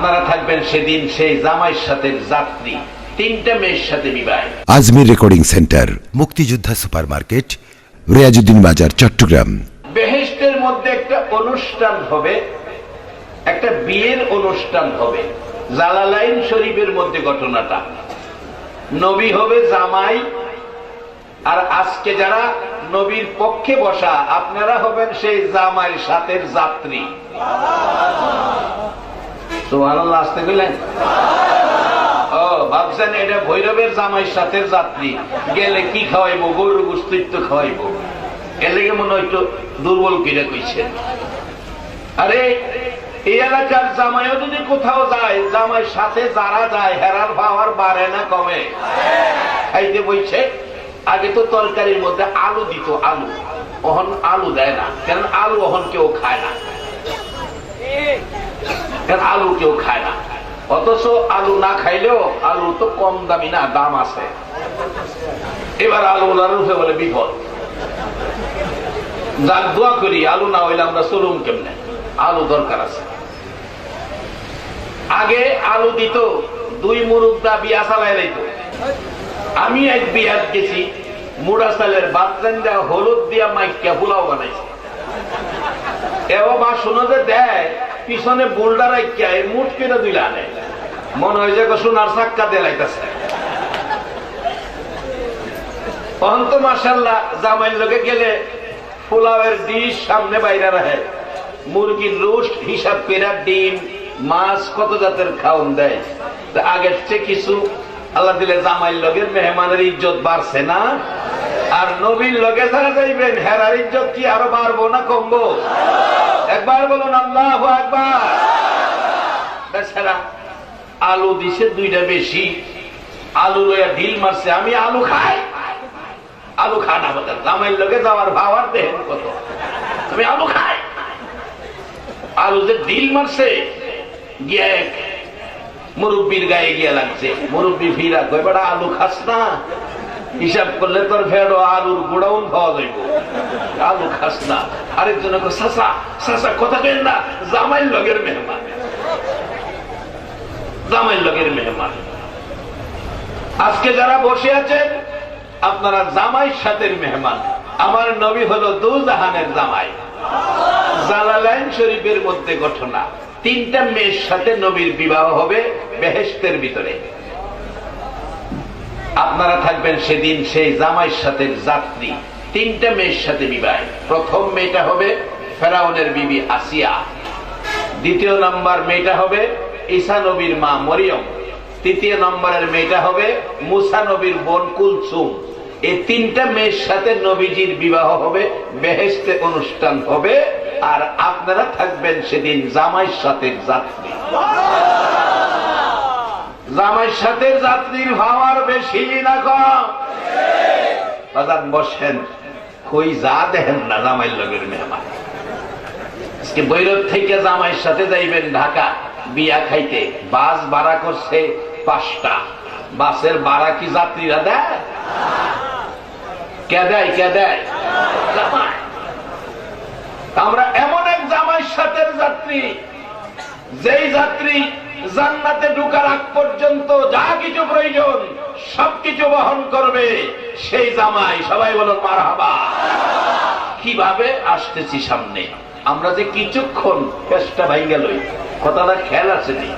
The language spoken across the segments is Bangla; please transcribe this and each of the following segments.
আপনারা থাকবেন সেদিন সেই জামাইয়ের সাথে যাত্রী, তিনটা মেয়ের সাথে বিবাহ। আজমির রেকর্ডিং সেন্টার, মুক্তিযোদ্ধা সুপার মার্কেট, রিয়াজউদ্দিন বাজার, চট্টগ্রাম। বেহেশতের মধ্যে একটা অনুষ্ঠান হবে, একটা বিয়ের অনুষ্ঠান হবে। জালালাইন শরীফের মধ্যে ঘটনাটা, নবী হবে জামাই, আর আজকে যারা নবীর পক্ষে বসা আপনারা হবেন সেই জামাইয়ের সাথে যাত্রী। সুবহানাল্লাহ, আসতে কইলেন? ও ভাবছেন এটা ভৈরবের জামাইয়ের সাথে যাত্রী, গেলে কি খাওয়াইবো? গরুর গোশত তো খাওয়াইবো। এর লেগে মনে হয়তো দুর্বল কিনে কইছেন। আরে এই এলাকার জামাইও যদি কোথাও যায়, জামাইয়ের সাথে যারা যায় হেরার পাওয়ার বাড়ে না কমে? খাইতে বইছে। আগে তো তরকারির মধ্যে আলু দিত, আলু, ওহন আলু দেয় না। কারণ আলু ওহন কেউ খায় না, কারণ আলু কেউ খায় না। অথচ আলু না খাইলেও আলু তো কম দামি না, দাম আছে। এবার আলু রূপে বলে বিপদ। যাক দোয়া করি আলু না হইলে আমরা চলুম কেমনে, আলু দরকার আছে। আগে আলু দিত, দুই মুরুব্বা বিয়া চালাই লাইত। আমি এক বিয়াত গেছি, মুড়া চালের বাতরান দেওয়া হলুদ দিয়া মাইকা পোলাও বানাইছে। এও বা শুনো যে দেয় পিছনে বোল্ডার মুঠ কেটে দুইলা আনে, মনে হয় যে সোনার চাক্কা দিয়ে লাইতেছে। অন্ত মাশাআল্লাহ জামাইয়ের লোকে গেলে পোলাওয়ের ডিশ সামনে বাইরে রাখে, মুরগির রোস্ট হিসাব পেরা, ডিম, মাছ, কত জাতের খাওন দেয়। আগের চেয়ে কিছু আল্লাহ দিলে জামাইয়ের লগের মেহমানের ইজ্জত বাড়ছে না? আর নবীর লগে যারা যাইবেন হেরার ইজ্জত কি আরো বাড়বো না কমবো? একবার বলুন আল্লাহু আকবার। বেচারা আলু দিছে দুইটা বেশি, আলু লইয়া ঢিল মারছে। আমি আলু খাই, আলু খানা বলেন জামাইয়ের লগে যাওয়ার ভাবার দেখেন কত। আমি আলু খাই, আলু যে ঢিল মারছে গিয়ে মুরব্বীর গায়ে গিয়ে লাগছে। মুরব্বী ফিরা কই বেটা আলু খাস না? হিসাব করলে তোর ফেরো আলুর গোডাউন পাওয়া যাইব, আলু খাস না। আরেকজন চাচা চাচা কথা কেন না, জামাইয়ের লগের মেহমান, জামাইয়ের লগের মেহমান। আজকে যারা বসে আছেন আপনারা জামাইয়ের সাথে মেহমান। আমার নবী হলো দুজাহানের জামাই। জালালাইন শরীফের মধ্যে ঘটনা, তিনটা মেয়ের সাথে নবীর বিবাহ হবে বেহেশতের ভিতরে। আপনারা থাকবেন সেদিন সেই জামাইয়ের সাথে যাত্রী, তিনটা মেয়ের সাথে বিবাহ। প্রথম মেয়েটা হবে ফেরাউনের বিবি আসিয়া, দ্বিতীয় নম্বর মেয়েটা হবে ঈসা নবীর মা মরিয়ম, তৃতীয় নম্বরের মেয়েটা হবে মুসা নবীর বোন কুলসুম। এই তিনটা মেয়ের সাথে নবীজির বিবাহ হবে, বেহেশতে অনুষ্ঠান হবে। আর আপনারা থাকবেন সেদিন জামাইয়ের সাথে যাত্রী। জামাইয়ের সাথে যাত্রীর ভাওয়ার বেশি না কম? বাজার বসেন, কই যা দেখেন না জামাইয়ের লগের মেহমান। আজকে বৈরব থেকে জামাইয়ের সাথে যাইবেন ঢাকা বিয়া খাইতে, বাস ভাড়া করছে 5টা। বাসের ভাড়া কি যাত্রীরা দেয়? কে দেয়? কে দেয়? জামাই। আমরা এমন এক জামাইয়ের সাথে যাত্রী, যেই যাত্রী জান্নাতে ঢোকার আগ পর্যন্ত যা কিছু প্রয়োজন সবকিছু বহন করবে, সেই জামাই। সবাই বলুন মারহাবা। কিভাবে আসতেছি সামনে, আমরা যে কিছুক্ষণ পেশটা ভাঙ্গা লই, কথাটা খেয়াল আছে নি?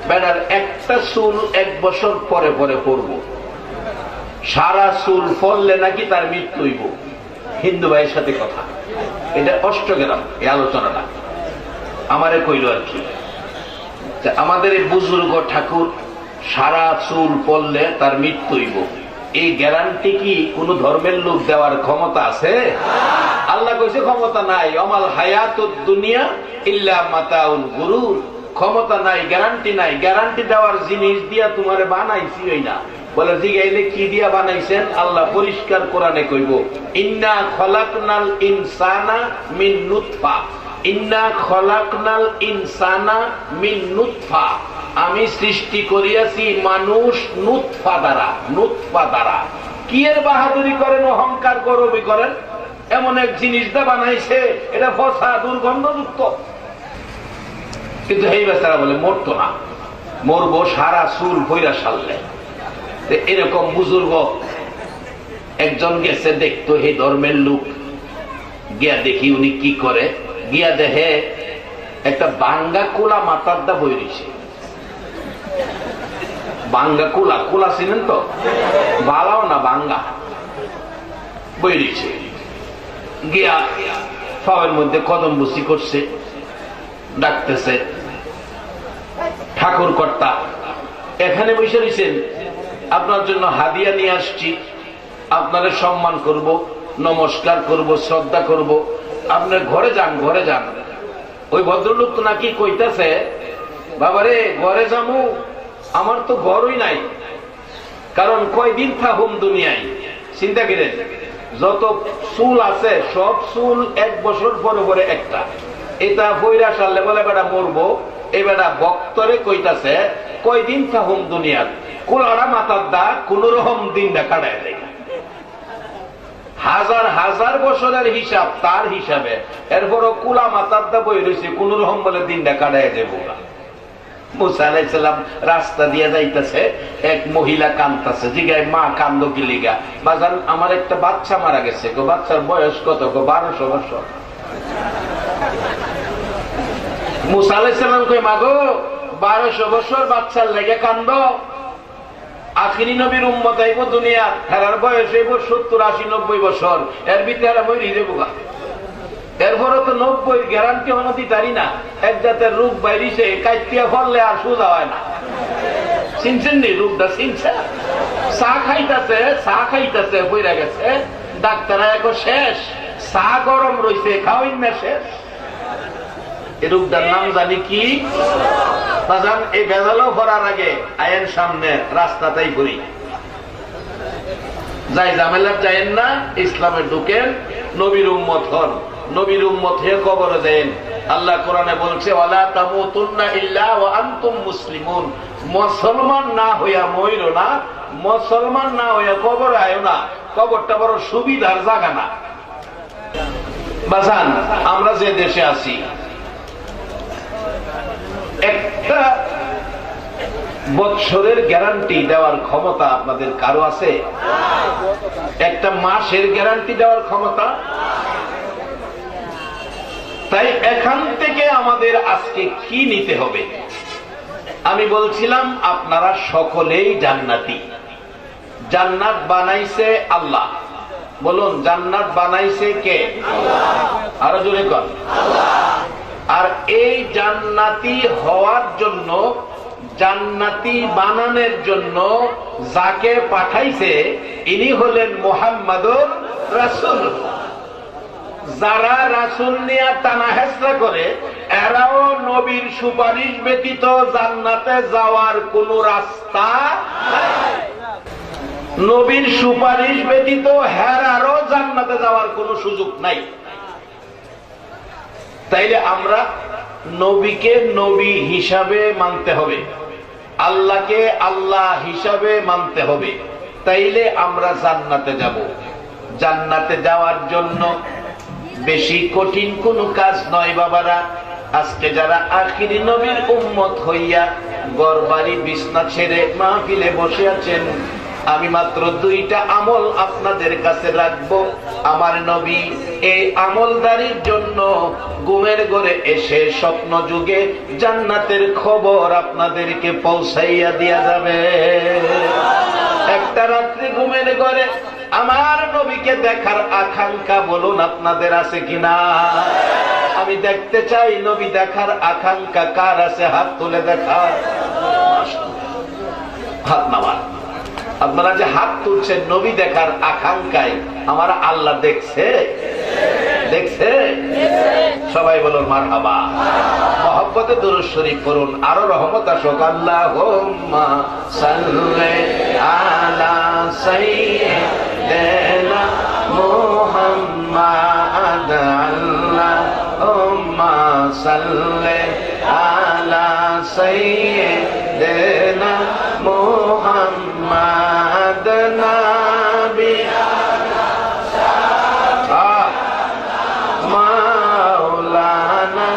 বেড়ার একটা চুল 1 বছর পরে পরে পড়ব, সারা চুল ফললে নাকি তার মৃত্যু হইব। হিন্দু ভাইয়ের সাথে কথা, এটা অষ্টগ্রাম এই আলোচনাটা আমারে কইল আর কি। আমাদের এই বুজুর্গ ঠাকুর সারা চুল পড়লে তার মৃত্যু হইব, এই গ্যারান্টি কি কোন ধর্মের লোক দেওয়ার ক্ষমতা আছে? আল্লাহ কইছে ক্ষমতা নাই। অমাল হায়াতুদ দুনিয়া ইল্লা মাতাউল গুরুর। ক্ষমতা নাই, গ্যারান্টি নাই। গ্যারান্টি দেওয়ার জিনিস দিয়া তোমারে বানাইছি ওই না। বলে জিগাইলে কি দিয়া বানাইছেন? আল্লাহ পরিষ্কার কোরআনে কইব, ইন্না খলাকনাল ইনসানা মিন নুতফা, ইন্না খলাকনাল ইনসানা মিন নুতফা। আমি সৃষ্টি করিয়াছি মানুষ নুতফা দ্বারা। নুতফা দ্বারা কি এর বাহাদুরি করেন, অহংকার গৌরবী করেন? এমন এক জিনিস দা বানাইছে, এটা ফসা দুর্গন্ধযুক্ত। কিন্তু এই বেচারা বলে মরতো না, মরবো সারা চুল ভৈরা সারলে। এরকম বুজুর্গ একজন গেছে দেখতো এই ধর্মের লোক, গিয়া দেখি উনি কি করে, গিয়া দেখে একটা বাঙ্গা কোলা মাথার দা বই রয়েছে। বাঙ্গা কোলা, কোলা চিনেন তো, বালাও না বাঙ্গা বই রয়েছে। গিয়া পায়ের মধ্যে কদম বসি করছে, ডাকতেছে ঠাকুর কর্তা এখানে বসে রয়েছেন, আপনার জন্য হাদিয়া নিয়ে আসছি, আপনারে সম্মান করব, নমস্কার করব, শ্রদ্ধা করব, আপনার ঘরে যান, ঘরে যান। ওই ভদ্রলোক তো নাকি কইতাছে, বাবারে ঘরে যাবো, আমার তো ঘরই নাই, কারণ কয়দিন থাকুম দুনিয়ায়। চিন্তা করেন, যত চুল আছে সব চুল 1 বছর পরে পরে একটা, এটা বইরা সারলে বলে বেটা মরবো। এই বেটা বক্তরে কইতাছে কয়দিন থাকুম দুনিয়ার, কোলারা মাথার দা কোন রকম দিনটা কাটায় দেয়। হাজার হাজার বছরের হিসাব তার হিসাবে, এরপরও কুলা মাথার দা বই রয়েছে, কোন রকম বলে দিনটা কাটায় যাবো। মুসা আলাইহিস সালাম রাস্তা দিয়ে যাইতেছে, এক মহিলা কান্দতেছে, জিগায় মা কান্দো কি লিগা? বাজান আমার একটা বাচ্চা মারা গেছে। বাচ্চার বয়স কত? 1200 বছর। মুসা আলাইহিস সালাম কই মাগো 1200 বছর বাচ্চার লেগে কান্দ? আখিরি নবীর উম্মত আইব দুনিয়া, হেরার বয়স হইব 70, 80, 90 বছর, এর ভিতরে মরি যাবো। এরপরও তো 90 গ্যারান্টি হনো দিতারি না। এক জাতের রোগ বাইরিছে, কাইতিয়া ফললে আর সোজা হয় না। চিনছেন নি রোগটা? চিনছে? চা খাইতেছে বইরা গেছে, ডাক্তার এখন শেষ, চা গরম রয়েছে, খাওয়াই না শেষ। এই রোগটার নাম জানি কি? বাজান এই ভেজালও ভরার আগে আইন সামনে রাস্তাতেই ঘুরি, যাই ঝামেলার যাইেন না, ইসলামে ঢুকেন, নবীর উম্মত হন, নবীর উম্মত হয়ে কবরে দেন। আল্লাহ কোরআনে বলছে ওয়ালা তামুতুন্না ইল্লা ওয়া আনতুম মুসলিমুন, মুসলমান না হইয়া মইরো না, মুসলমান না হইয়া কবরে আয়ো না। কবরটা বড় সুবিধার জায়গা না। বাজান আমরা যে দেশে আছি, একটা বৎসরের গ্যারান্টি দেওয়ার ক্ষমতা আপনাদের কারো আছে? একটা মাসের গ্যারান্টি দেওয়ার ক্ষমতা? তাই এখান থেকে আমাদের আজকে কি নিতে হবে? আমি বলছিলাম আপনারা সকলেই জান্নাতি। জান্নাত বানাইছে আল্লাহ। বলুন জান্নাত বানাইছে কে? আরো জোরে কর। আর এই জান্নাতি হওয়ার জন্য, জান্নাতি বানানোর জন্য যাকে পাঠাইছে ইনি হলেন মুহাম্মাদুর রাসূল। যারা রাসূল নিয়ে টানা হেঁচড়া করে, এরাও নবীর সুপারিশ ব্যতীত জান্নাতে যাওয়ার কোন রাস্তা নাই। নবীর সুপারিশ ব্যতীত হেরারও জান্নাতে যাওয়ার কোন সুযোগ নাই। তাইলে আমরা নবীকে নবী হিসাবে মানতে হবে, আল্লাহকে আল্লাহ হিসাবে মানতে হবে, তাইলে আমরা জান্নাতে যাব। জান্নাতে যাওয়ার জন্য বেশি কঠিন কোন কাজ নয় বাবারা। আজকে যারা আখিরি নবীর উম্মত হইয়া ঘরবাড়ি বিছনা ছেড়ে মাহফিলে বসে আছেন, আমি মাত্র 2টা আমল আপনাদের কাছে রাখবো। আমার নবী এই আমলদারির জন্য ঘুমের ঘরে এসে স্বপ্ন যুগে জান্নাতের খবর আপনাদেরকে পৌঁছাইয়া দিয়া যাবে। একটা রাত্রি ঘুমের ঘরে আমার নবীকে দেখার আকাঙ্ক্ষা বলুন আপনাদের আছে কিনা? আমি দেখতে চাই নবী দেখার আকাঙ্ক্ষা কার আছে? হাত তুলে দেখা। হাত নামান। আপনারা যে হাত তুলছেন নবী দেখার আকাঙ্ক্ষায়, আমার আল্লাহ দেখছে, দেখছে। সবাই বলুন মারহাবা। মহব্বতে দুরূদ শরীফ পড়ুন, আরো রহমত আসুক। আল্লাহুম্মা সাল্লি আলা সাইয়্যিদিনা মুহাম্মাদ, আল্লাহুম্মা সাল্লি আলা সাইয়্যিদিনা মুহাম্মাদ নাবিয়ানা মাওলানা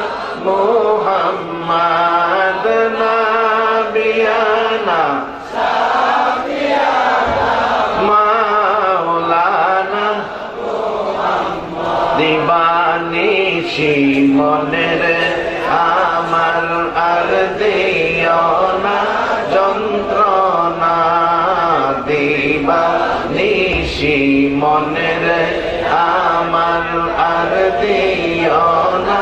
মুহাম্মাদ মনের আমার আর দিও না যন্ত্রণা দিবা নিশি মনের আমার আর দিও না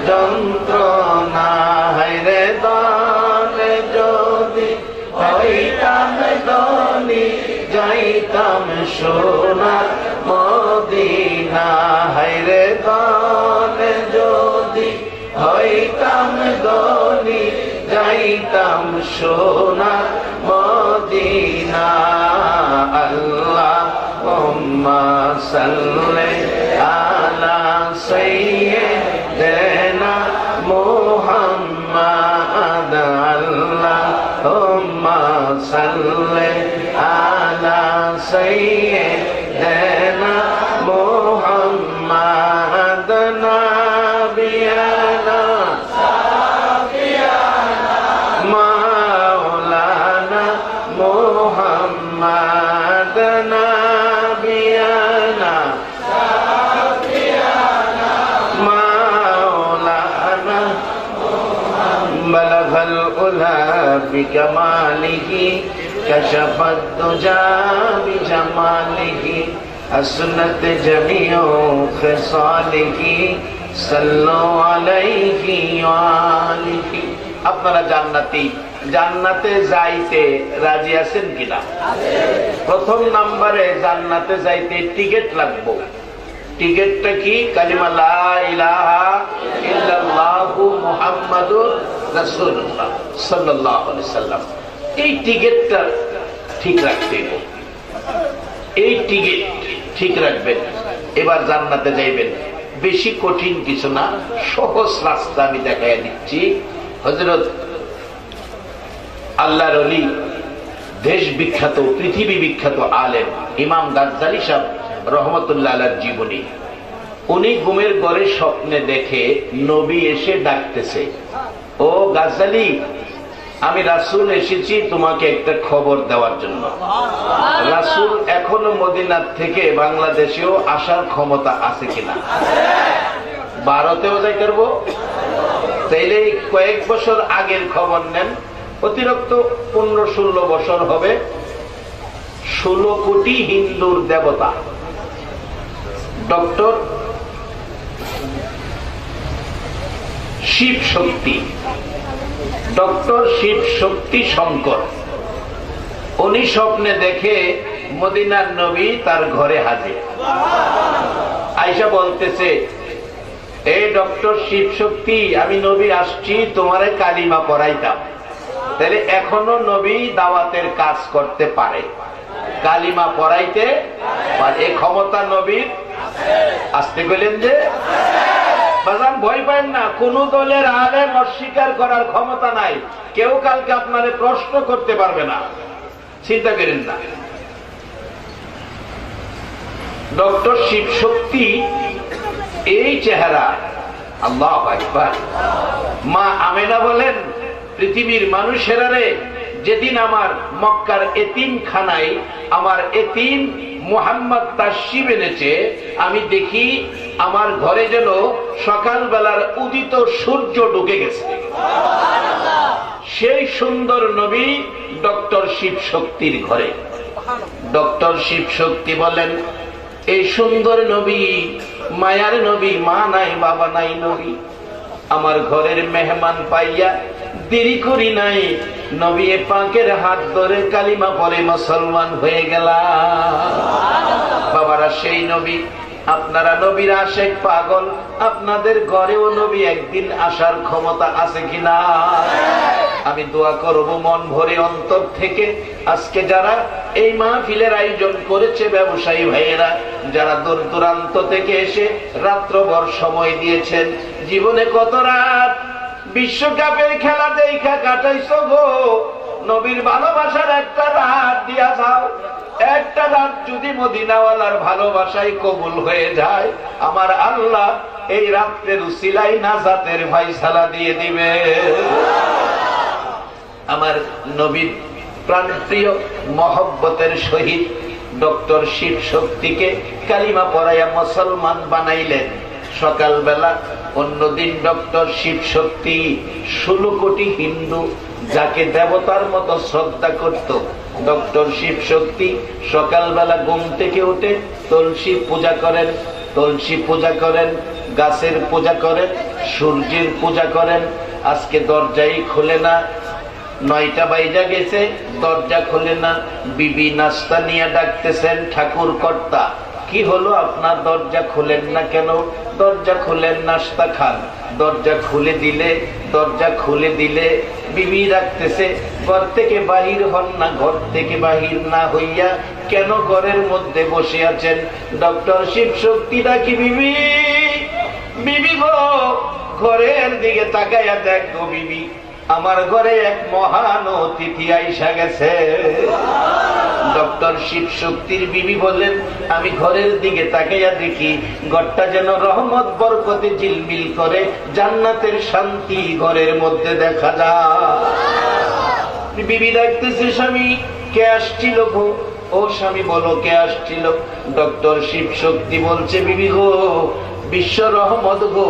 যন্ত্রণা হায়রে দানে যদি হইতাম দনি যাইতাম সোনার মদিনা হায়রে দানে যদি হইতাম দনি যাইতাম সোনার মদিনা আল্লাহুম্মা সাল্লি আলা সাইয়্যিদিনা মুহাম্মাদ আল্লাহুম্মা সাল্লি আলা সাইয়্যিদিনা মুহাম্মাদ নাবিয়ানা মাওলানা মুহাম্মাদ নাবিয়ানা মাওলানা বলগল উলা বিকমালিহি কশফত দুজা বিজমালিহি আসনত জমিউ খিসালিহি সাল্লু আলাইহি ওয়া আলিহি। আপনারা জান্নাতে যাইতে রাজি আছেন কিনা? প্রথম নম্বরে জান্নাতে যাইতে টিকিট লাগবে। টিকিটটা কি? কালিমা লা ইলাহা ইল্লাল্লাহু মুহাম্মাদুর রাসূলুল্লাহ সাল্লাল্লাহু আলাইহি সাল্লাম। এই টিকিটটা ঠিক রাখতে হবে। এই টিকিট ঠিক রাখবেন, এবার জান্নাতে যাইবেন। বেশি কঠিন কিছু না, সহজ রাস্তা আমি দেখাইয়া দিচ্ছি। হযরত আল্লাহর ওলি, দেশ বিখ্যাত পৃথিবী বিখ্যাত আলেম ইমাম গাজ্জালী সাহেব রহমতুল্লাহ আলাইহির জীবনী। উনি ঘুমের ঘরে স্বপ্নে দেখে নবী এসে ডাকতেছে, ও গাজ্জালী, আমি রাসূল এসেছি তোমাকে একটা খবর দেওয়ার জন্য। রাসূল এখনো মদিনার থেকে বাংলাদেশেও আসার ক্ষমতা আছে কিনা? ভারতেও যাইতে পারবো? তাইলে কয়েক বছর আগের খবর নেন, অতিরিক্ত 15-16 বছর হবে। 16 কোটি হিন্দুর দেবতা ডক্টর শিব শক্তি, ডক্টর শিব শক্তি শঙ্কর, উনি স্বপ্নে দেখে মদিনার নবী তার ঘরে হাজির। আয়েশা বলতেছে, এই ডক্টর শিব শক্তি, আমি নবী আসছি তোমারে কালিমা পড়াইতাম। তাহলে এখনো নবী দাওয়াতের কাজ করতে পারে, কালিমা পড়াইতে পারে। এই ক্ষমতা নবীর আসতে গেলেন যে বাজান, ভয় পান না, কোন দলের আলেম অস্বীকার করার ক্ষমতা নাই। কেউ কালকে আপনারে প্রশ্ন করতে পারবে না, চিন্তা করেন না। ডক্টর শিব শক্তি এই চেহারা, আল্লাহু আকবার। মা আমেনা বলেন, পৃথিবীর মানুষেরা রে, যেদিন আমার মক্কার এতিমখানায় আমার এতিম মুহাম্মদ তাশরিফ এনেছে, আমি দেখি আমার ঘরে যেন সকালবেলার উদিত সূর্য ঢুকে গেছে। সেই সুন্দর নবী ডক্টর শিব শক্তির ঘরে। ডক্টর শিব শক্তি বলেন, এই সুন্দর নবী, মায়ার নবী, মা নাই বাবা নাই নবী, আমার ঘরের মেহমান পাইয়া দেরি করি নাই, নবী পাকের হাত ধরে কালিমা পড়ে মুসলমান হয়ে গেলাম। বাবারা, সেই নবী, আপনারা নবীর আশেক পাগল, আপনাদের ঘরেও নবী একদিন আসার ক্ষমতা আছে কিনা? আমি দোয়া করব মন ভরে অন্তর থেকে, আজকে যারা এই মাহফিলের আয়োজন করেছে, ব্যবসায়ী ভাইয়েরা যারা দূর দূরান্ত থেকে এসে রাত্রভর সময় দিয়েছেন, জীবনে কত রাত বিশ্বকাপের খেলা দেখা কাটাইছো গো, নবীর ভালোবাসার একটা রাত দিয়া যাও। একটা রাত যদি মদিনাওয়ালার ভালোবাসায় কবুল হয়ে যায়, আমার আল্লাহ এই রাত্রের উসিলাই নাজাতের ফায়সালা দিয়ে দিবে। আমার নবীর প্রাণপ্রিয় মহব্বতের সহিত ডক্টর শিব শক্তিকে কালিমা পড়াইয়া মুসলমান বানাইলেন। সকালবেলা অন্যদিন ডক্টর শিব শক্তি 16 কোটি হিন্দু যাকে দেবতার মতো শ্রদ্ধা করত, ডক্টর শিব শক্তি সকালবেলা ঘুম থেকে উঠে তুলসী পূজা করেন, তুলসী পূজা করেন, গাছের পূজা করেন, সূর্যের পূজা করেন। আজকে দরজাই খোলে না, 9টা বাইজা গেছে, দরজা খোলে না। বিবি নাস্তা নিয়ে ডাকতেছেন, ঠাকুর কর্তা কি হলো আপনার দরজা খুলেন না কেন? দরজা খুলেন, নাস্তা খান। দরজা খুলে দিলে বিবি রাখতেছে, ঘর থেকে বাহির হন না, ঘর থেকে বাহির না হইয়া কেন ঘরের মধ্যে বসে আছেন? ডক্টর শিব শক্তি ডাকি, বিবি বিবি গো, ঘরের দিকে তাকাইয়া দেখ গো বিবি, আমার ঘরে এক মহান অতিথি আইসা গেছে। ডক্টর শিব শক্তির বিবি বলেন, আমি ঘরের দিকে তাকাইয়া দেখি ঘরটা যেন রহমত বরকতে ঝিলমিল করে, জান্নাতের শান্তি ঘরের মধ্যে দেখা যায়। বিবি ডাকতেছে, স্বামী কে আসছিল গো? ও স্বামী বলো কে আসছিল? ডক্টর শিব শক্তি বলছে, বিবি গো, বিশ্ব রহমত গো,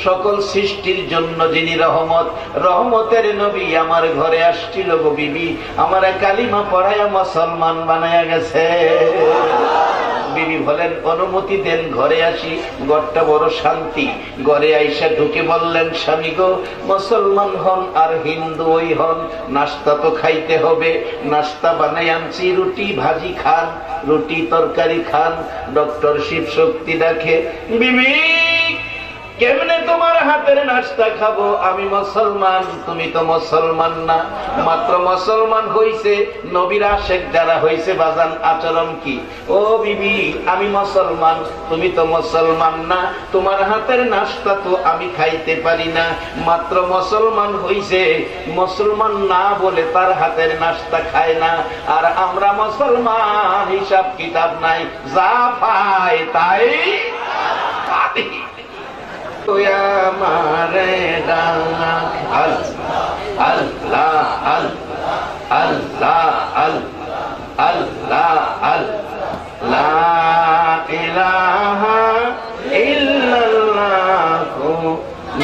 সকল সৃষ্টির জন্য যিনি রহমত, রহমতের নবী আমার ঘরে আসছিল গো বিবি, আমার কালিমা পড়ায়া মুসলমান বানায়া গেছে। বিবি বলেন, অনুমতি দেন ঘরে আসি, ঘরটা বড় শান্তি। ঘরে আইসা ঢুকে বললেন, স্বামী গো, মুসলমান হন আর হিন্দু ওই হন, নাস্তা তো খাইতে হবে, নাস্তা বানাই আনছি, রুটি ভাজি খান, রুটি তরকারি খান। ডক্টর শিব শক্তি দেখে, বিবি কেমনে তোমার হাতের নাস্তা খাবো? আমি মুসলমান, তুমি তো মুসলমান না। মাত্র মুসলমান হইছে নবীর আশেক যারা হইছে, বাজান আচরণ কি? ও বিবি আমি মুসলমান, তুমি তো মুসলমান না, তোমার হাতের নাস্তা তো আমি খাইতে পারি না। মাত্র মুসলমান হইছে, মুসলমান না বলে তার হাতের নাস্তা খায় না। আর আমরা মুসলমান, হিসাব কিতাব নাই, যা পাই তাই খাই। মারে ডাক আল্লাহ আল্লাহ আল্লাহ আল্লাহ আল্লাহ ইলাহা ইল্লাল্লাহু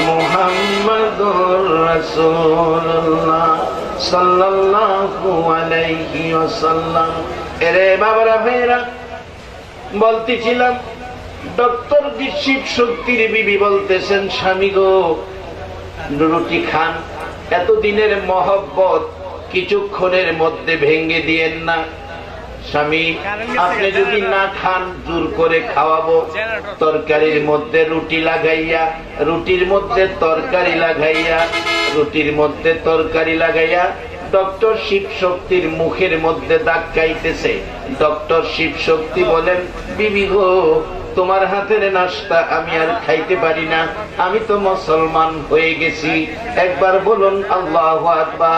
মুহাম্মাদুর রাসূলুল্লাহ সাল্লাল্লাহু আলাইহি ওয়াসাল্লাম। এরে বাবারা ভাইরা, বলতেছিলাম ডক্টর শিব শক্তির বিবি বলতেছেন, স্বামী গো রুটি খান, এতদিনের মহব্বত কিছুক্ষণের মধ্যে ভেঙে দিয়েন না। স্বামী আপনি যদি না খান জোর করে খাওয়াবো, তরকারির মধ্যে রুটি লাগাইয়া, রুটির মধ্যে তরকারি লাগাইয়া, রুটির মধ্যে তরকারি লাগাইয়া ডক্টর শিব শক্তির মুখের মধ্যে দাগ খাইতেছে। ডক্টর শিব শক্তি বলেন, বিবি গো তোমার হাতের নাস্তা আমি আর খাইতে পারি না, আমি তো মুসলমান হয়ে গেছি। একবার বলুন আল্লাহু আকবার।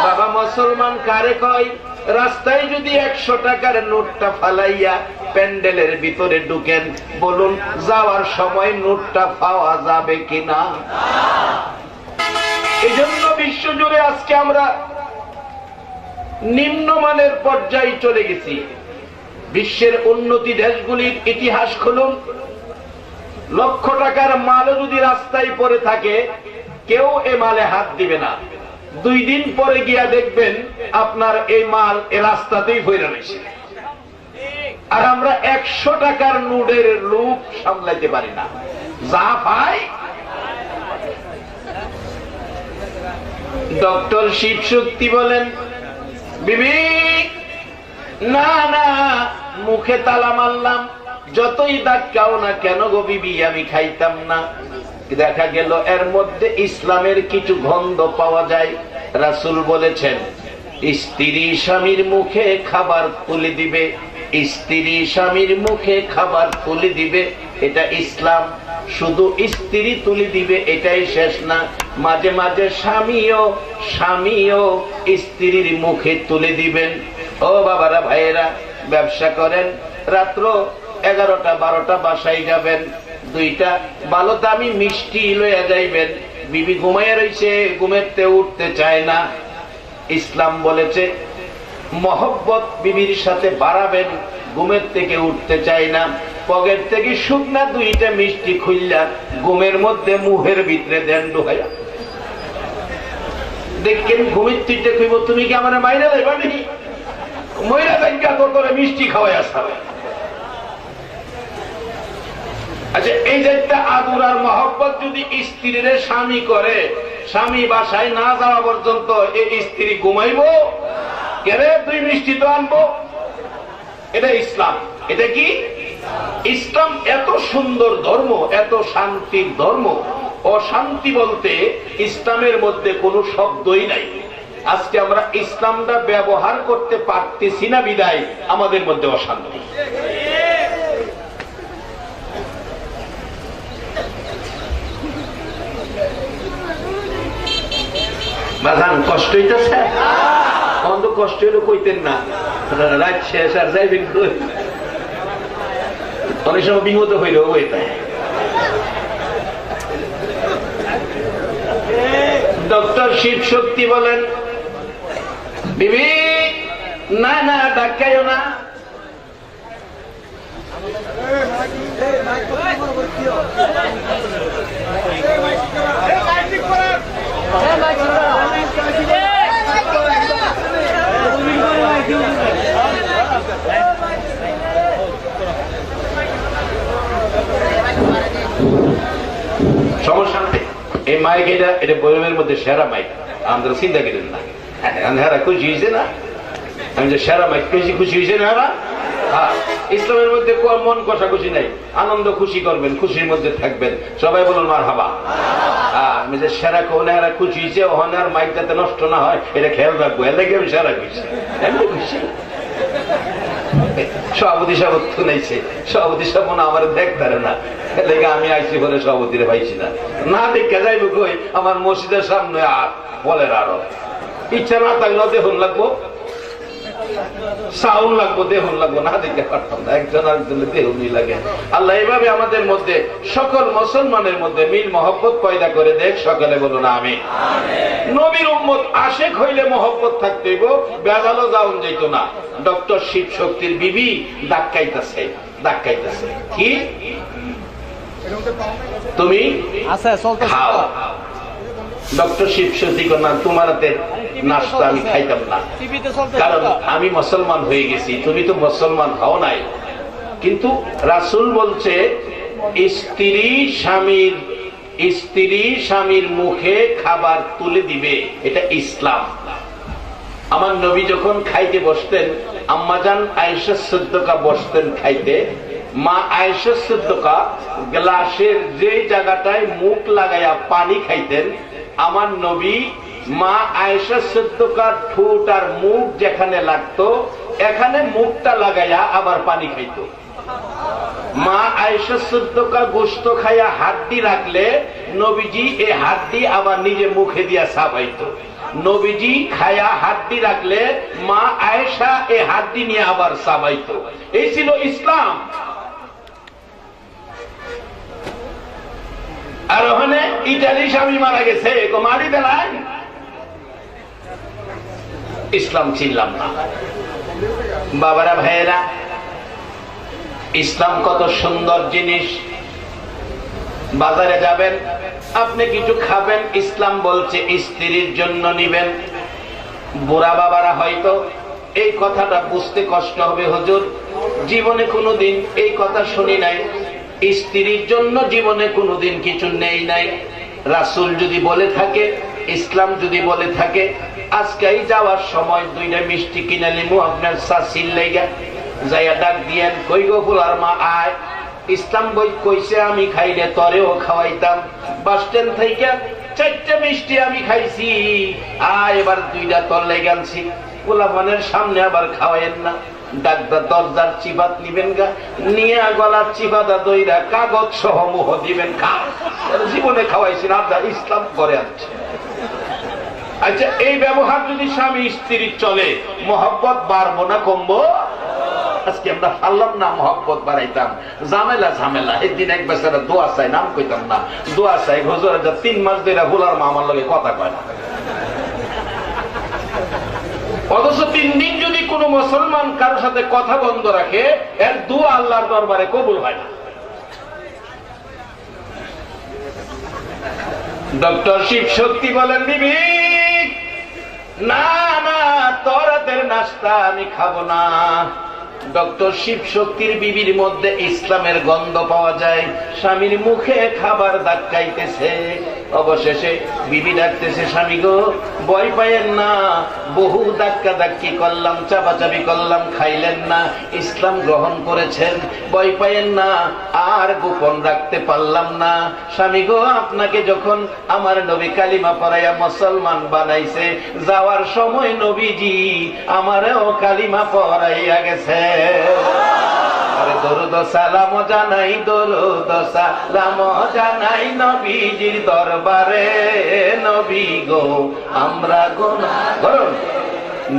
বাবা মুসলমান কারে কয়? রাস্তায় যদি 100 টাকার নোটটা ফালাইয়া প্যান্ডেলের ভিতরে ঢুকেন, বলুন যাওয়ার সময় নোটটা পাওয়া যাবে কিনা? এই জন্য বিশ্ব জুড়ে আজকে আমরা নিম্নমানের পর্যায়ে চলে গেছি। বিশ্বের উন্নতি দেশগুলির ইতিহাস খুলুন, লক্ষ টাকার মালও যদি রাস্তায় পড়ে থাকে কেউ এ মালে হাত দিবে না। 2 দিন পরে গিয়া দেখবেন আপনার এই মাল এ রাস্তাতেই পড়ে রয়েছে। আর আমরা 100 টাকার নোটের লোভ সামলাইতে পারি না, যা পাই। ডক্টর শিব শক্তি বলেন, বিবি না না, মুখে তালা মারলাম, যতই ধাক্কাও না কেন গো বিবি আমি খাইতাম না। দেখা গেল এর মধ্যে ইসলামের কিছু গন্ধ পাওয়া যায়। রাসূল বলেছেন, স্ত্রী স্বামীর মুখে খাবার তুলে দিবে, স্ত্রী স্বামীর মুখে খাবার তুলে দিবে, এটা ইসলাম। শুধু স্ত্রী তুলে দিবে এটাই শেষ না, মাঝে মাঝে স্বামীও স্ত্রীর মুখে তুলে দিবেন। ও বাবারা ভাইয়েরা, ব্যবসা করেন, রাত্র 11টা 12টা বাসায় যাবেন, 2টা ভালো দামি মিষ্টি লইয়া যাইবেন। বিবি ঘুমাইয়া রইছে, ঘুমেতে উঠতে চায় না। ইসলাম বলেছে মহব্বত বিবির সাথে বাড়াবেন, ঘুমের থেকে উঠতে চায় না। পকেট থেকে শুকনা দুইটা মিষ্টি খুললা ঘুমের মধ্যে মুহের ভিতরে দেন ঢুকাইয়া দেখেন ঘুমের তিনটে খুঁজব, তুমি কি আমার মাইরা দেবা নাকি? মহিলা ব্যাংকা তো তোরে মিষ্টি খাওয়াই আসবে। আচ্ছা, এই যে একটা আদর আর মহব্বত যদি স্ত্রীর স্বামী করে, স্বামী বাসায় না যাওয়া পর্যন্ত এই স্ত্রী ঘুমাইবো কেন? তুই মিষ্টি তো আনবো। এটা ইসলাম। এটা কি ইসলাম? এত সুন্দর ধর্ম, এত শান্তির ধর্ম। অশান্তি বলতে ইসলামের মধ্যে কোনো শব্দই নাই। আজকে আমরা ইসলামটা ব্যবহার করতে পারতেছি না বিদায় আমাদের মধ্যে অশান্তি। বাজান কষ্ট হইতেছে, অন্ত কষ্ট হইলে কইতেন না, রাত শেষ আর যাইবেন অনেক সময় বিপদ হইলেও ওইটাই। ডক্টর শিব শক্তি বলেন, বিবি না না ডাকাইও না, সমস্যা নেই। এই মাইক এটা বইয়ের মধ্যে সেরা মাইক, আমাদের চিন্তা করেন না। হ্যাঁ খুশি হয়েছে না? আমি যে সেরা মাইক পেয়েছি, খুশি হয়েছে না? হ্যাঁ, ইসলামের মধ্যে মন কষাকষি নাই, আনন্দ খুশি করবেন, খুশির মধ্যে থাকবেন। সবাই বলুন মারহাবা। আমি যে সেরা কোন খুশি হয়েছে, ওখানে আর মাইক যাতে নষ্ট না হয় এটা খেয়াল রাখবো। এর লাগে আমি সেরা খুশি, এমনি খুশি। সভাপতি সাহেব শুনেছে, সভাপতি সাহেব মনে আমার দেখতারে না, লেগে আমি আইসি বলে সভাপতিরে পাইছি না। না দেখে যাইব কই আমার মসজিদের সামনে আর বলের আরো ইচ্ছা না থাকলেও দেখুন লাগবো, সাউন্ড লাগবো, দেখুন লাগবো, না দেখতে পারতাম না। একজন আরেকজনের দেহুনি লাগে। আল্লাহ এইভাবে আমাদের মধ্যে সকল মুসলমানের মধ্যে মিল মহব্বত পয়দা করে দেখ। সকালে বলুন আমি। নবীর উম্মত আশেক হইলে মহব্বত থাকতেইব, বেজালো যাওন যাইতো না। ডক্টর শিব শক্তির বিবি ডাক্কাইতেছে, ডাক্কাইতেছে কি তুমি খাও। ডক্টর শিব শক্তি না, তোমার হাতে নাস্তা আমি খাইতাম না, কারণ আমি মুসলমান হয়ে গেছি, তুমি তো মুসলমান হও নাই। কিন্তু রাসূল বলছে স্ত্রী স্বামীর মুখে খাবার তুলে দিবে, এটা ইসলাম। আমার নবী যখন খাইতে বসতেন, আম্মাজান আয়েশা সিদ্দিকা বসতেন খাইতে, মা আয়েশা সিদ্দিকা গ্লাসের যে জায়গাটায় মুখ লাগাইয়া পানি খাইতেন, আমার নবী মা আয়েশা সিদ্দিকার ঠোঁট আর মুখ যেখানে লাগতো এখানে মুখটা লাগাইয়া আবার পানি খাইতো। মা আয়েশা সিদ্দিকা গোশত খাইয়া হাড্ডি রাখলে নবীজি এই হাড্ডি আবার নিজে মুখে দিয়া চাবাইতো। নবীজি খায়া হাড্ডি রাখলে মা আয়েশা এই হাড্ডি নিয়ে আবার চাবাইতো। এই ছিল ইসলাম। আর ওখানে ইটালি স্বামী মারা গেছে, মারি দেলাই ইসলাম চিনলাম না। বাবারা ভাইয়েরা, ইসলাম কত সুন্দর জিনিস। বাজারে যাবেন, আপনি কিছু খাবেন, ইসলাম বলছে স্ত্রীর জন্য নিবেন। বুড়া বাবারা হয়তো এই কথাটা বুঝতে কষ্ট হবে, হুজুর জীবনে কোনোদিন এই কথা শুনি নাই, স্ত্রীর জন্য জীবনে কোনোদিন কিছু নেই নাই। রাসূল যদি বলে থাকে, ইসলাম যদি বলে থাকে, আজকেই যাওয়ার সময় দুইটা মিষ্টি কিনে নিমু আপনার শাশির লেগা, যাইয়া ডাক দিয়েন, কই গো ফুলার মা আয়, ইসলাম বই কইছে আমি খাইলে তরেও খাওয়াইতাম। বাস স্ট্যান্ড থেকে 4টা মিষ্টি আমি খাইছি, আয় এবার 2টা তোর লেগে আনছি। পোলাপানের সামনে আবার খাওয়াইেন না। ডাক্তার দরজার চিবাত নিবেন গা, নিয়ে গলার চিবাদা দইরা কাগজ সহ মুহ দিবেন, খা। জীবনে খাওয়াইছি না, ইসলাম করে আনছে। আচ্ছা, এই ব্যবহার যদি স্বামী স্ত্রীর চলে, মহব্বত বাড়বো না কমবো? আজকে আমরা পারলাম না মহব্বত বাড়াইতাম, ঝামেলা ঝামেলা। একদিন এক বেচারা দোয়া চাই, নাম কইতাম না, দোয়া চাই হুজুর 3 মাস ধরে ভোলার মা আমার লগে কথা কয় না। অথচ 3 দিন যদি কোনো মুসলমান কারোর সাথে কথা বন্ধ রাখে, এর দোয়া আল্লাহর দরবারে কবুল হয় না। ডক্টর শিব শক্তি বলেন, বিবি না না, তোর হাতের নাস্তা আমি খাবো না। ডক্টর শিব শক্তির বিবির মধ্যে ইসলামের গন্ধ পাওয়া যায়। স্বামীর মুখে খাবার ধাক্কাইতেছে। অবশেষে বিবি ডাকতেছে, স্বামী গো ভয় পাইয়েন না, বহু ধাক্কা ধাক্কি করলাম, চাপাচাপি করলাম, খাইলেন না, ইসলাম গ্রহণ করেছেন, ভয় পাইয়েন না, আর গোপন রাখতে পারলাম না। স্বামী গো আপনাকে যখন আমার নবী কালিমা পড়াইয়া মুসলমান বানাইছে, যাওয়ার সময় নবীজি আমারও কালিমা পড়াইয়া গেছে। আরে দরুদ সালাম জানাই, দরুদ সালাম জানাই নবীজির দরবারে। নবী গো আমরা গুনাহগার,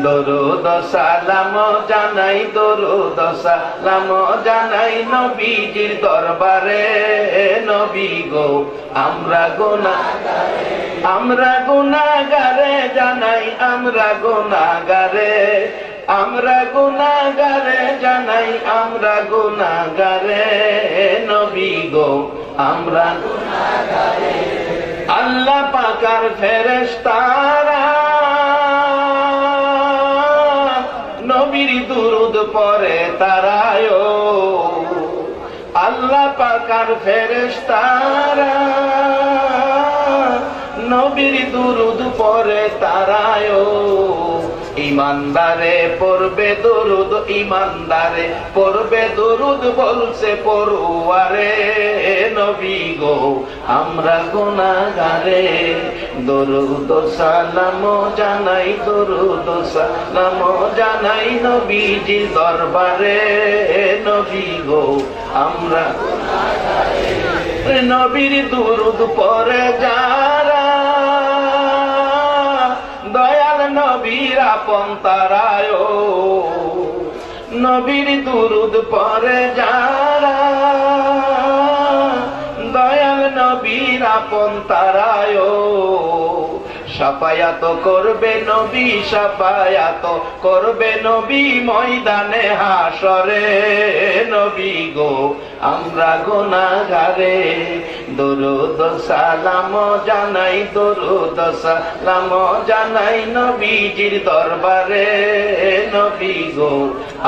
দরুদ সালাম জানাই, দরুদ সালাম জানাই নবীজির দরবারে। নবী গো আমরা গুনাহগারে, আমরা গুনাহগারে জানাই, আমরা গুনাহগারে, আমরা গুনাহগারে জানাই, আমরা গুনাহগারে। নবী গো আমরা গুনাহগারে। আল্লাহ পাকের ফেরেশতারা নবীর দুরূদ পড়ে তারায়, আল্লাহ পাকের ফেরেশতারা নবীর দুরূদ পড়ে তারায়। ইমানদারে পড়বে দরুদ, ইমানদারে পড়বে দরুদ, বলছে পড়ুয়ারে। নবী গো আমরা গুনাহগারে, দরুদ সালাম জানাই, দরুদ সালাম জানাই নবীজির দরবারে। নবী গো আমরা গুনাহগারে, নবীর দুরূদ পড়ে যারা দয়াল নবীর আপন তারায়, নবীর দুরূদ পড়ে যারা দয়াল নবীর আপন তারায়। সাফায়াত করবে নবী, সাফায়াত করবে নবী ময়দানে হাসরে। নবী গো আমরা গুনাহগারে, দরুদ সালাম জানাই, দরুদ সালাম জানাই নবীজির দরবারে। নবী গো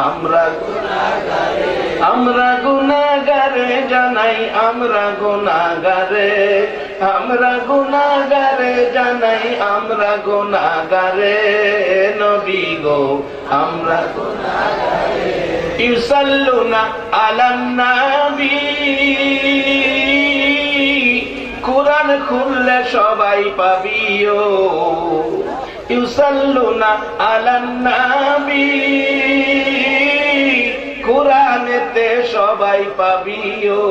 আমরা গুনাহগারে, আমরা গুনাহগারে জানাই, আমরা গুনাহগারে, আমরা গুনাহগারে জানাই, আমরা গুনাহগারে। নবী গো আমরা গুনাহগারে। ইউসাল্লুনা আলান নবী, কুরআন খুললে সবাই পাবিও। ইউসাল্লুনা আলান নবী, কুরআনেতে সবাই পাবিও।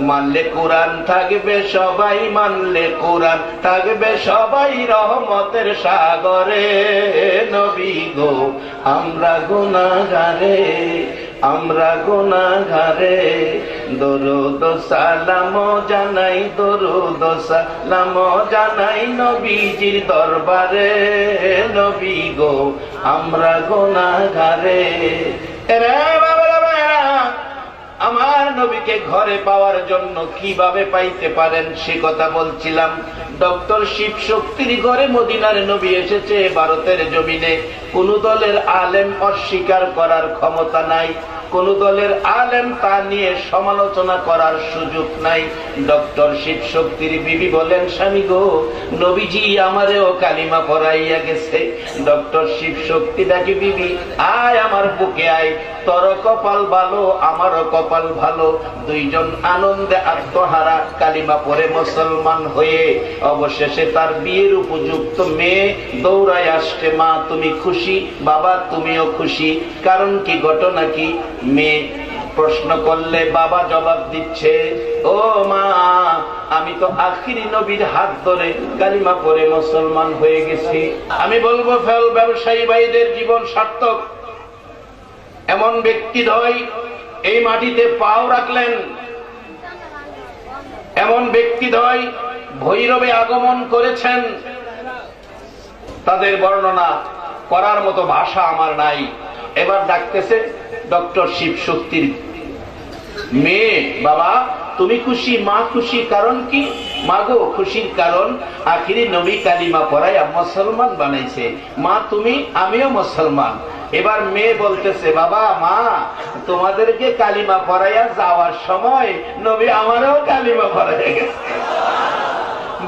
মানলে কোরআন থাকবে সবাই, মানলে কোরআন থাকবে সবাই রহমতের সাগরে। নবী গো আমরা গুনাহগারে, আমরা গুনাহগারে, দরুদ সালাম জানাই, দরুদ সালাম জানাই নবীজির দরবারে। নবী গো আমরা গুনাহগারে। রে বাবারা ভাইরা, আমার নবীকে ঘরে পাওয়ার জন্য কিভাবে পাইতে পারেন সে কথা বলছিলাম। ডক্টর শিব শক্তির ঘরে মদিনার নবী এসেছে ভারতের জমিনে। কোন দলের আলেম অস্বীকার করার ক্ষমতা নাই, কোন দলের আলেম তা নিয়ে সমালোচনা করার সুযোগ নাই। ডক্টর শিব শক্তির বিবি বলেন, স্বামী গো নবীজি আমারেও কালিমা পড়াইয়া গেছে। ডক্টর শিব শক্তি ডাকে, বিবি আয় আমার বুকে আয়, তোর কপাল ভালো, আমারও কপাল ভালো। দুইজন আনন্দে আত্মহারা কালিমা পড়ে মুসলমান হয়ে অবশেষে তার বিয়ের উপযুক্ত মেয়ে দৌড়ায় আসছে। মা তুমি খুশি? বাবা তুমিও খুশি? কারণ কি, ঘটনা কি? মেয়ে প্রশ্ন করলে বাবা জবাব দিচ্ছে, ও মা আমি তো আখিরি নবীর হাত ধরে কালিমা পড়ে মুসলমান হয়ে গেছি। আমি বলবো ফল ব্যবসায়ী ভাইদের জীবন সার্থক। এমন ব্যক্তিদ্বয় এই মাটিতে পাও রাখলেন, এমন ব্যক্তিদ্বয় ভৈরবে আগমন করেছেন। তাদের বর্ণনা করার মতো ভাষা আমার নাই। এবার ডাকতেছে ডক্টর শিব শক্তির মেয়ে, বাবা তুমি খুশি, মা খুশি, কারণ কি? মা গো খুশির কারণ আখিরি নবী কালিমা পড়াইয়া মুসলমান বানাইছে। মা তুমি, আমিও মুসলমান। এবার মেয়ে বলতেছে, বাবা মা তোমাদেরকে কালিমা পড়াইয়া যাওয়ার সময় নবী আমারও কালিমা পড়াইয়া গেছে।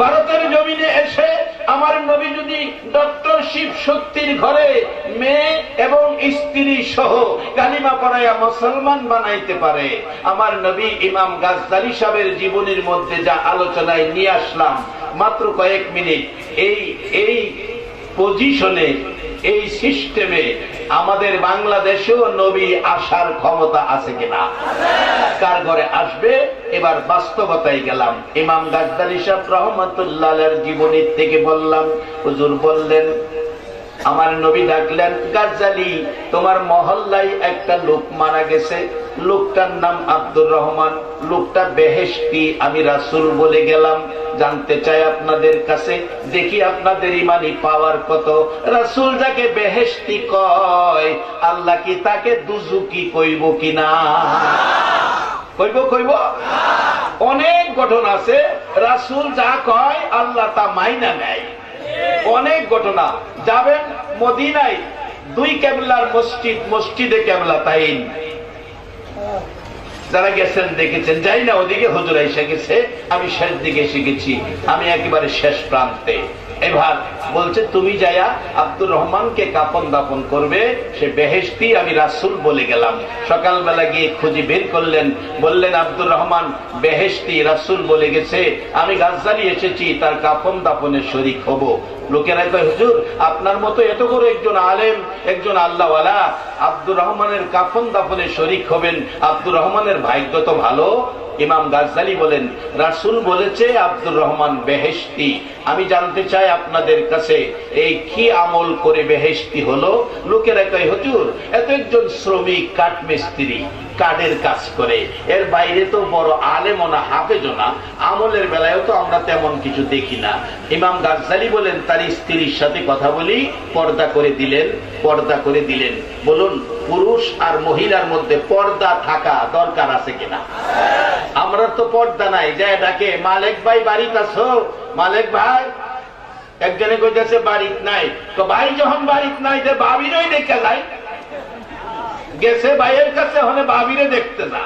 ভারতের জমিনে এসে আমার নবী যদি ডক্টর শিব শক্তির ঘরে মেয়ে এবং স্ত্রী সহ কালিমা পড়াইয়া মুসলমান বানাইতে পারে, আমার নবী ইমাম গাজ্জালী সাহেবের জীবনীর মধ্যে যা আলোচনায় নিয়ে আসলাম মাত্র কয়েক মিনিট, এই পজিশনে, এই সিস্টেমে আমাদের বাংলাদেশেও নবী আসার ক্ষমতা আছে কিনা? কার ঘরে আসবে? এবার বাস্তবতায় গেলাম। ইমাম গাজ্জালী সাহেব রহমাতুল্লাহ আলাইহির জীবনী থেকে বললাম। হুজুর বললেন, আমার নবী ডাকলেন, গাজ্জালী তোমার মহল্লায় একটা লোক মারা গেছে, লোকটার নাম আব্দুর রহমান, লোকটা বেহেশতি, আমি রাসূল বলে গেলাম, জানতে চাই আপনাদের কাছে, দেখি আপনাদের ইমানি পাওয়ার কত। রাসূল যাকে বেহেশতি কয়, আল্লাহ কি তাকে দুজুকি কইব কিনা? কইব? অনেক ঘটনা আছে, রাসূল যা কয় আল্লাহ তা মাইনা নেয়। অনেক ঘটনা। যাবেন মদিনায়, 2 কেবলার মসজিদ, মসজিদে কেবলাতাইন, যারা গেছেন দেখেছেন। যাই না ওদিকে, হুজুর এসে গেছে, আমি শেষ দিকে এসে গেছি, আমি একেবারে শেষ প্রান্তে। এবার বলছে তুমি যায়া আব্দুর রহমানকে কাফন দাফন করবে, সে বেহেশতি, আমি রাসূল বলে গেলাম। সকালবেলা গিয়ে খুঁজে বের করলেন, বললেন আব্দুর রহমান বেহেশতি, রাসূল বলে গেছে, আমি গাজ্জালী এসেছি তার কাফন দাফনের শরীক হব। লোকেরা কয়, হুজুর আপনার মতো এত বড় একজন আলেম, একজন আল্লাহওয়ালা, আব্দুর রহমানের কাফন দাফনের শরীক হবেন, আব্দুর রহমানের ভাগ্য তো ভালো। ইমাম গাজ্জালী বলেন, রাসূল বলেছে আব্দুর রহমান বেহেশতি, আমি জানতে চাই আপনাদের কাছে এই কি আমল করে বেহেশতি হলো? লোকেরা কয়, হুজুর এত একজন শ্রমিক কাঠমিস্ত্রি, কাঠের কাজ করে, এর বাইরে তো বড় আলেমও না, হাফেজও না, আমলের বেলায়ও তো আমরা তেমন কিছু দেখি না। ইমাম গাজ্জালী বলেন, তার স্ত্রীর সাথে কথা বলি, পর্দা করে দিলেন, পর্দা করে দিলেন। বলুন, পুরুষ আর মহিলার মধ্যে পর্দা থাকা দরকার আছে কিনা? আমরা তো পর্দা নাই, যায় ডাকে, মালিক ভাই বাড়িতে আছো? মালিক ভাই, একজনে কইতেছে বাড়িত নাই, তো ভাই যখন বাড়িত নাই যে ভাবিরই দেখে যায়, গেছে ভাইয়ের কাছে, হলে ভাবিরে দেখতে না।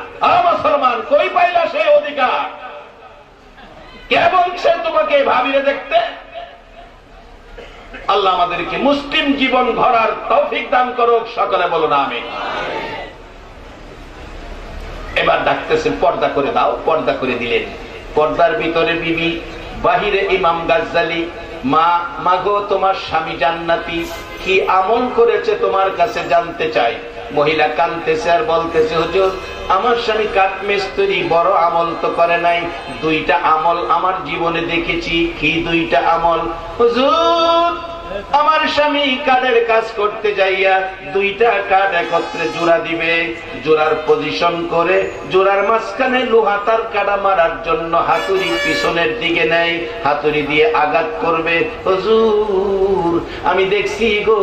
মুসলমান কই পাইলা সেই অধিকার? কে বলছে তোমাকে ভাবিরে দেখতে? আল্লাহ আমাদেরকে মুসলিম জীবন গড়ার তৌফিক দান করুক, সকলে বলুন আমিন। এবার ডাকতেছে, পর্দা করে দাও, পর্দা করে দিলেন। পর্দার ভিতরে বিবি, বাহিরে ইমাম গাজ্জালী। মা গো তোমার স্বামী জান্নাতি, কি আমল করেছে তোমার কাছে জানতে চাই। মহিলা কাঁদতেছে আর বলতেছে, হুজুর আমার স্বামী কাঠমিস্ত্রি, বড় আমল তো করে নাই, 2টা আমল আমার জীবনে দেখেছি। কি 2টা আমল? হুজুর আমার স্বামী কাঠের কাজ করতে যাইয়া 2টা কাঠ একত্রে জোড়া দিবে, জোড়ার পজিশন করে জোড়ার মাঝখানে লোহা তার কাটা মারার জন্য হাতুড়ি পিছনের দিকে নেয়, হাতুড়ি দিয়ে আঘাত করবে। হুজুর আমি দেখছি গো,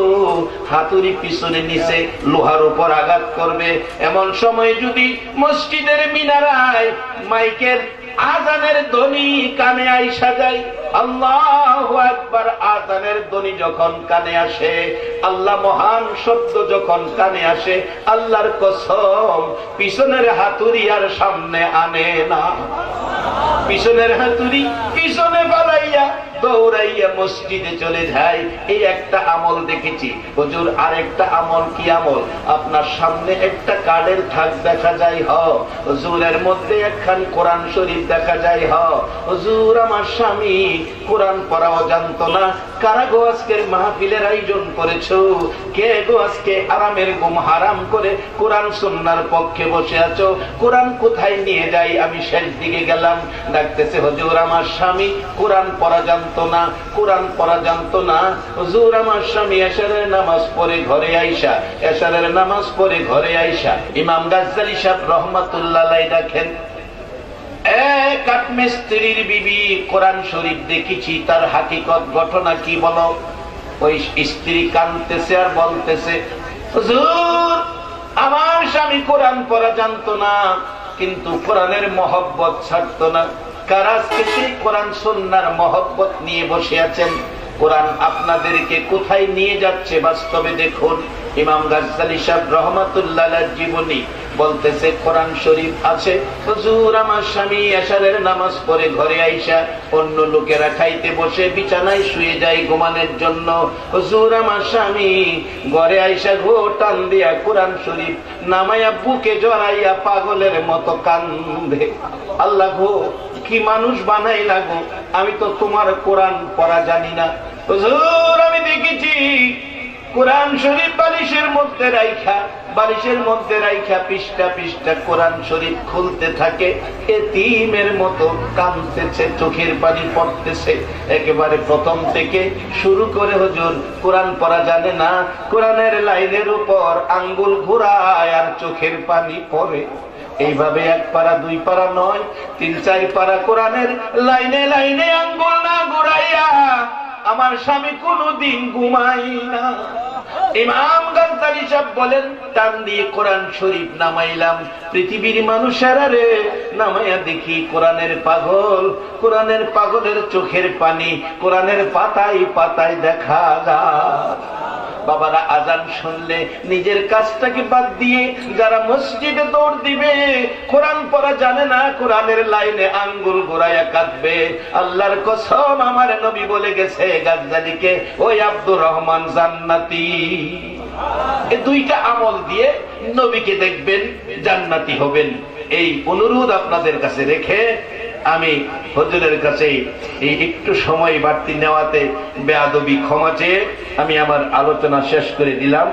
হাতুড়ি পিছনে নিচে লোহার উপর আঘাত করবে। এমন সময় যদি মসজিদের মিনারায় মাইকের আজানের ধ্বনি কানে আইসা যায়, আল্লাহু আকবার, আজানের ধ্বনি যখন কানে আসে, আল্লাহ মহান শব্দ যখন কানে আসে, আল্লাহর কসম পিছনের হাতুড়ি আর সামনে আনে না। পিছনের হাতুড়ি পিছনে পালাইয়া দৌড়াইয়া মসজিদে চলে যায়। এই একটা আমল দেখেছি। হুজুর আরেকটা আমল কি আমল? আপনার সামনে একটা কার্ডের থাক দেখা যায়, হুজুরের মধ্যে একখান কোরআন শরীফ দেখা যায়। হুজুর আমার স্বামী কোরআন পড়াও জানতো না, কারা গো আজকের মাহফিলের আয়োজন করেছো? কে গো আজকে আরামের ঘুম হারাম করে কোরআন সুন্নাহর পক্ষে বসে আছো? কোরআন কোথায় নিয়ে যাই? আমি শেষ দিকে গেলাম, ডাকতেছে, হুজুর আমার স্বামী কোরআন পড়া জানতো না, কোরআন পড়া জানতো না। হুজুর আমার স্বামী এশারের নামাজ পড়ে ঘরে আইসা, এশারের নামাজ পড়ে ঘরে আইসা ইমাম গাজ্জালী সাহেব রহমাতুল্লাহ আলাইহি দেখেন, কাঠমিস্ত্রির বিবি কোরআন শরীফ দেখেছি, তার হাকিকত ঘটনা কি বলো? ওই স্ত্রী কাঁদতেছে আর বলতেছে, হুজুর আমার স্বামী কোরআন পড়া জানতো না, কিন্তু কোরআনের মহব্বত ছাড়তো না। কার আজকে সেই কোরআন সুন্নাহর মহব্বত নিয়ে বসে আছেন? কোরআন আপনাদেরকে কোথায় নিয়ে যাচ্ছে বাস্তবে দেখুন। ইমাম গাজ্জালী সাহেব রহমাতুল্লাহ আলাইহির জীবনী বলতেছে, কোরআন শরীফ আছে, হুজুর আমার স্বামী এশারের নামাজ পড়ে ঘরে আইসা অন্য লোকেরা খাইতে বসে বিছানায় শুয়ে যায় ঘুমানোর জন্য, হুজুর আমার স্বামী ঘরে আইসা ঘো টান দিয়া কোরআন শরীফ নামাইয়া বুকে জড়াইয়া পাগলের মতো কান্দে। আল্লাহ গো কি মানুষ বানাই লাগো, আমি তো তোমার কোরআন পড়া জানি না। হুজুর আমি দেখেছি কোরআন শরীফ বালিশের মধ্যে রাইখা পৃষ্ঠা পৃষ্ঠা কোরআন শরীফ খুলতে থাকে, এতিমের মতো কাঁদতেছে, চোখের পানি পড়তেছে। একেবারে প্রথম থেকে শুরু করে হুজুর কোরআন পড়া জানে না, কোরআনের লাইনের উপর আঙ্গুল ঘুরায় আর চোখের পানি পড়ে। এইভাবে এক পারা দুই পারা নয়, 3-4 পারা কোরআনের লাইনে লাইনে আঙ্গুল না ঘুরাইয়া আমার স্বামী কোনদিন ঘুমাই না। ইমাম গাজ্জালী সাহেব বলেন, টান দিয়ে কোরআন শরীফ নামাইলাম, পৃথিবীর মানুষেরা রে নামাইয়া দেখি কোরআনের পাগল, কোরআনের পাগলের চোখের পানি কোরআনের পাতায় পাতায় দেখা যায়। বাবারা আজান শুনলে নিজের কাজটাকে বাদ দিয়ে যারা মসজিদে দৌড় দিবে, কোরআন পড়া জানে না, কোরআনের লাইনে আঙ্গুল ঘোরাইয়া কাঁদবে। আল্লাহর কসম আমার নবী বলে গেছে গাজ্জালীকে, ওই আব্দুর রহমান জান্নাতি। এই দুইটা আমল দিয়ে নবীকে দেখবেন, জান্নাতি হবেন। এই অনুরোধ আপনাদের কাছে রেখে আমি হুজুরের কাছে এই একটু সময় বাড়তি নেওয়াতে বেয়াদবি ক্ষমা চেয়ে আমি আমার আলোচনা শেষ করে দিলাম।